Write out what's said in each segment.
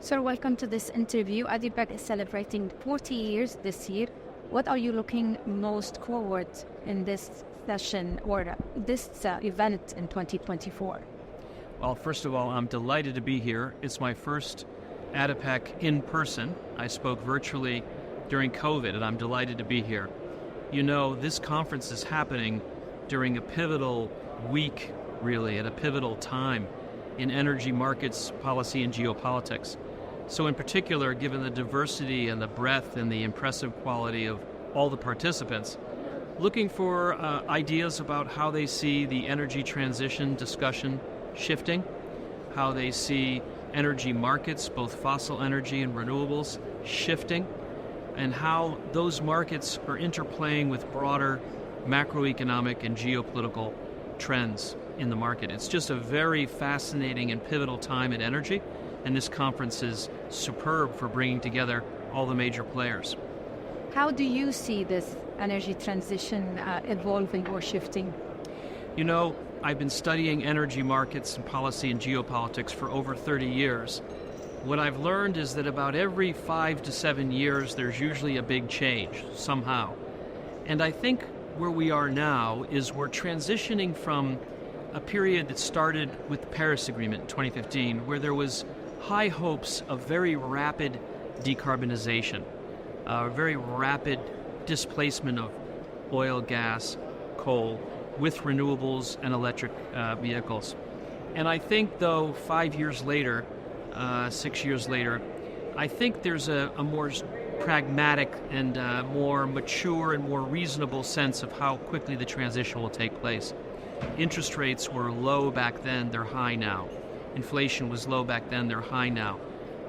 Sir, welcome to this interview. ADIPEC is celebrating 40 years this year. What are you looking most forward in this session or this event in 2024? Well, first of all, I'm delighted to be here. It's my first ADIPEC in person. I spoke virtually during COVID, and I'm delighted to be here. You know, this conference is happening during a pivotal week, really, at a pivotal time in energy markets, policy, and geopolitics. So in particular, given the diversity and the breadth and the impressive quality of all the participants, looking for ideas about how they see the energy transition discussion shifting, how they see energy markets, both fossil energy and renewables, shifting, and how those markets are interplaying with broader macroeconomic and geopolitical trends in the market. It's just a very fascinating and pivotal time in energy, and this conference is superb for bringing together all the major players. How do you see this energy transition evolving or shifting? You know, I've been studying energy markets and policy and geopolitics for over 30 years. What I've learned is that about every 5 to 7 years, there's usually a big change, somehow. And I think where we are now is we're transitioning from a period that started with the Paris Agreement in 2015, where there was high hopes of very rapid decarbonization, very rapid displacement of oil, gas, coal, with renewables and electric vehicles. And I think, though, 5 years later, 6 years later, I think there's a more pragmatic and more mature and more reasonable sense of how quickly the transition will take place. Interest rates were low back then, they're high now. Inflation was low back then, they're high now.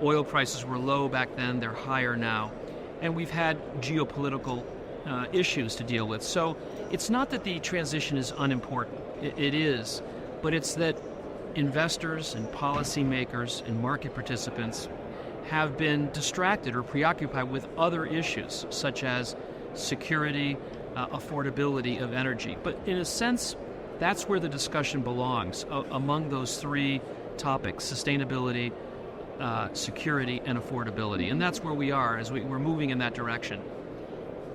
Oil prices were low back then, they're higher now. And we've had geopolitical issues to deal with. So it's not that the transition is unimportant. It is, but it's that investors and policymakers and market participants have been distracted or preoccupied with other issues, such as security, affordability of energy. But in a sense, that's where the discussion belongs, among those three topics: sustainability, security, and affordability. And that's where we are as we're moving in that direction.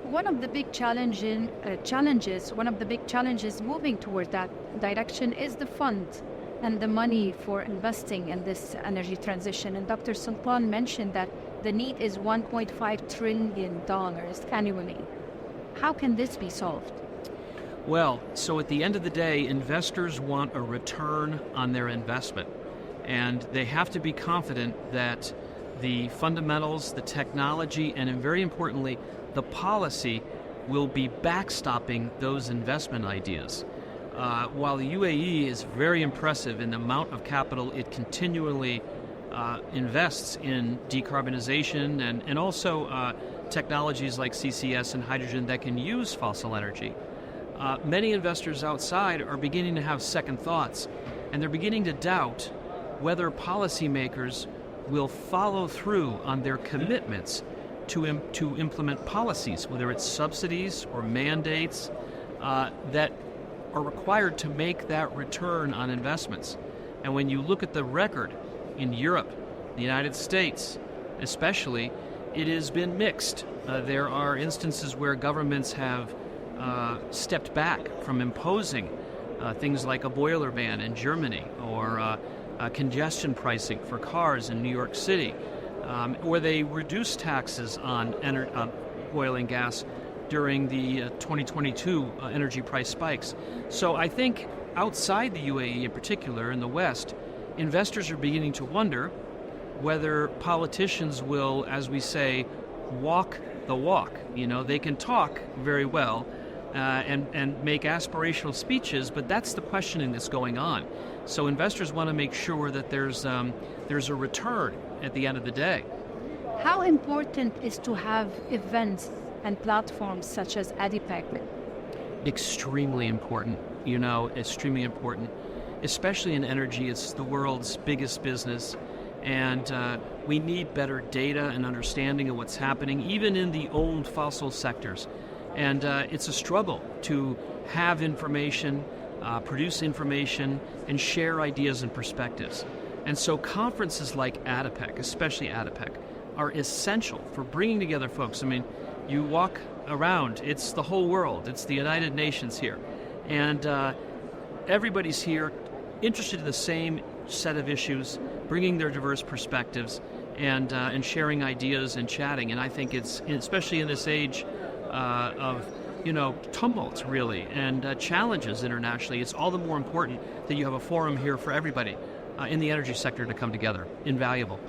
One of the big challenges moving toward that direction is the fund and the money for investing in this energy transition. And Dr. Sultan mentioned that the need is $1.5 trillion annually. How can this be solved? Well, so at the end of the day, investors want a return on their investment. And they have to be confident that the fundamentals, the technology, and very importantly, the policy will be backstopping those investment ideas. While the UAE is very impressive in the amount of capital it continually invests in decarbonization and also technologies like CCS and hydrogen that can use fossil energy, many investors outside are beginning to have second thoughts, and they're beginning to doubt whether policymakers will follow through on their commitments to implement policies, whether it's subsidies or mandates that are required to make that return on investments. And when you look at the record in Europe, the United States especially, it has been mixed. There are instances where governments have stepped back from imposing things like a boiler ban in Germany or congestion pricing for cars in New York City, where they reduced taxes on oil and gas during the 2022 energy price spikes. So I think outside the UAE in particular, in the West, investors are beginning to wonder whether politicians will, as we say, walk the walk. You know, they can talk very well and make aspirational speeches, but that's the questioning that's going on. So investors want to make sure that there's a return at the end of the day. How important is to have events and platforms such as ADIPEC? Extremely important, extremely important. Especially in energy, it's the world's biggest business, and we need better data and understanding of what's happening, even in the old fossil sectors. And it's a struggle to have information, produce information, and share ideas and perspectives. And so conferences like ADIPEC, especially ADIPEC, are essential for bringing together folks. I mean, you walk around, it's the whole world, it's the United Nations here. And everybody's here interested in the same set of issues, bringing their diverse perspectives and sharing ideas and chatting. And I think it's, especially in this age of tumults really and challenges internationally, it's all the more important that you have a forum here for everybody in the energy sector to come together. Invaluable.